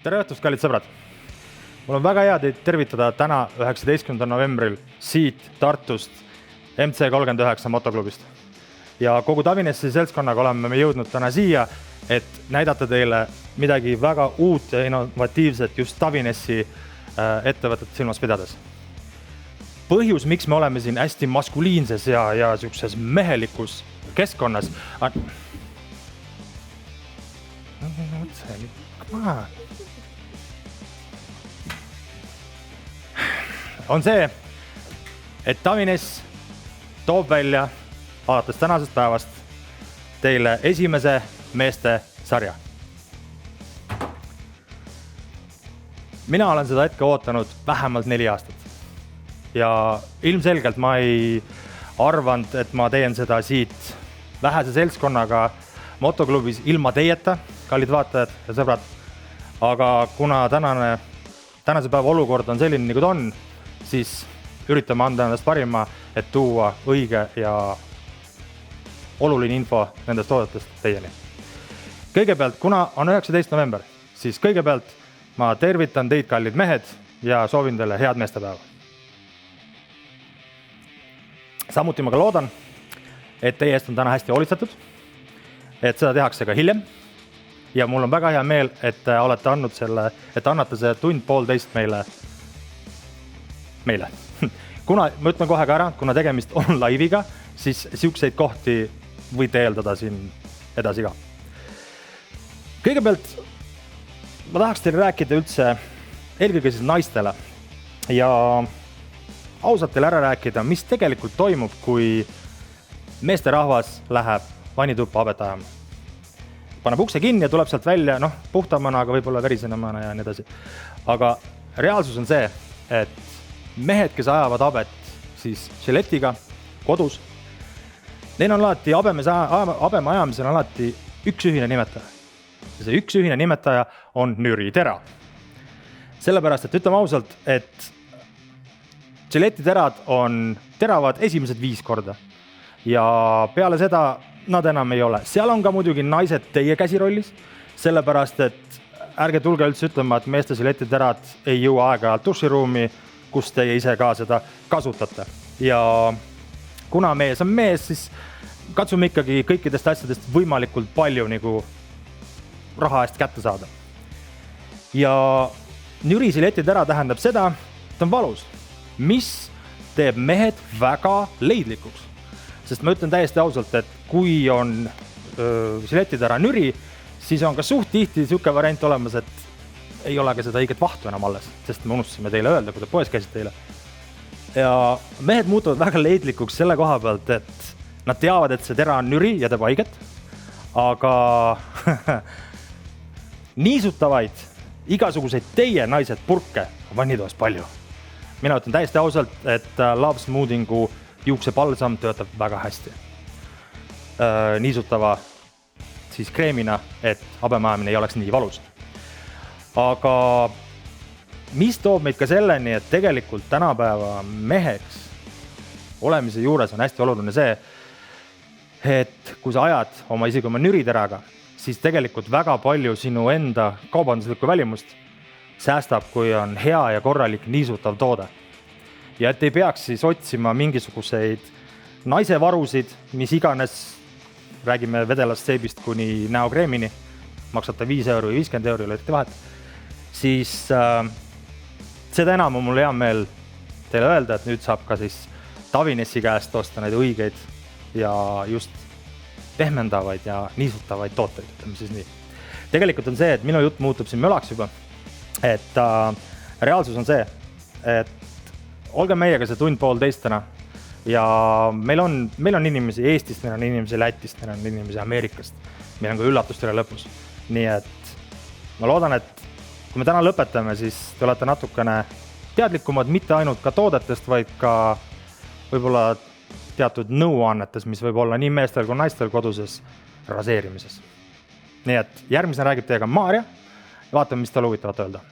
Tere õhtust, kallid sõbrad! Mul on väga hea teid tervitada täna 19. novembril siit Tartust MC39 motoklubist. Ja kogu Tavinessi seltskonnaga oleme me jõudnud täna siia, et näidata teile midagi väga uut ja innovatiivset just Tavinessi ettevõtet silmas pidades. Põhjus, miks me oleme siin hästi maskuliinses ja siukses mehelikus keskkonnas on see, et Tavines toob välja alates tänasest päevast teile esimese meeste sarja. Mina olen seda hetke ootanud vähemalt 4 aastat. Ja ilmselgelt ma ei arvanud, et ma teen seda siit vähese seltskonnaga motoklubis ilma teieta, kallid vaatajad ja sõbrad. Aga kuna tänase päeva olukord on selline, nagu ta on, siis üritame anda endast parima, et tuua õige ja oluline info nendest toodetest teieni. Kõigepealt, kuna on 19. november, siis kõigepealt ma tervitan teid, kallid mehed, ja soovin teile head meestepäeva. Samuti ma ka loodan, et teie eest on täna hästi hoolitsetud, et seda tehakse ka hiljem. Ja mul on väga hea meel, et olete andnud selle, et annate see tund-poolteist meile. Kuna, ma ütlen kohe ka ära, kuna tegemist on laiviga, siis siukseid kohti võite eeldada siin edasi ka. Kõigepealt ma tahaks teile rääkida üldse eelkõige siis naistele ja ausalt teile ära rääkida, mis tegelikult toimub, kui meesterahvas läheb vannituppa habet ajama. Paneb ukse kinni ja tuleb sealt välja, puhtamana, aga võib-olla verisenemana ja nii edasi. Aga reaalsus on see, et mehed, kes ajavad habet siis žiletiga kodus, neil on alati habeme ajamisel alati üks ühine nimetaja. Ja see üks ühine nimetaja on nüritera. Sellepärast, et ütleme ausalt, et žiletiterad on teravad esimesed 5 korda. Ja peale seda nad enam ei ole. Seal on ka muidugi naised teie käsirollis, sellepärast, et ärge tulge üldse ütlema, et meeste žiletiterad ei jõua aeg-ajalt duširuumi, kus teie ise ka seda kasutate. Ja kuna mees on mees, siis katsume ikkagi kõikidest asjadest võimalikult palju nagu raha eest kätte saada. Ja nüri žiletitera tähendab seda, et on valus, mis teeb mehed väga leidlikuks. Sest ma ütlen täiesti ausalt, et kui on žiletitera nüri, siis on ka suht tihti siuke variant olemas, et ei ole ka seda õiget vahtu enam alles, sest me unustasime teile öelda, kui te poes käisid teile. Ja mehed muutuvad väga leidlikuks selle koha pealt, et nad teavad, et see tera on nüri ja teeb haiget, aga niisutavaid igasuguseid teie naised purke on vannitoas palju. Mina ütlen täiesti ausalt, et Love Smoothingu juuksepalsam töötab väga hästi. Niisutava siis kreemina, et habemajamine ei oleks nii valus. Aga mis toob meid ka selleni, et tegelikult tänapäeva meheks olemise juures on hästi oluline see, et kui sa ajad isegi oma nüriteraga, siis tegelikult väga palju sinu enda kaubanduslikku välimust säästab, kui on hea ja korralik niisutav toode. Ja et ei peaks siis otsima mingisuguseid naisevarusid, mis iganes, räägime vedelast seebist kuni näokreemini, maksate 5 € või 50 €, lõideti vahet, siis seda enam on mul hea meel teile öelda, et nüüd saab ka siis Tavinessi käest osta neid õigeid ja just pehmendavaid ja niisutavaid tooteid, ütleme siis nii. Tegelikult on see, et minu jutt muutub siin mölaks juba, et reaalsus on see, et olge meiega see tund-poolteist täna ja meil on inimesi Eestist, meil on inimesi Lätist, meil on inimesi Ameerikast, meil on ka üllatust üle lõpus. Nii et ma loodan, et kui me täna lõpetame, siis te olete natukene teadlikumad mitte ainult ka toodetest, vaid ka võib-olla teatud nõuannetes, mis võib olla nii meestel kui naistel koduses raseerimises. Nii et järgmisena räägib teiega Maarja ja vaatame, mis tal huvitavat öelda.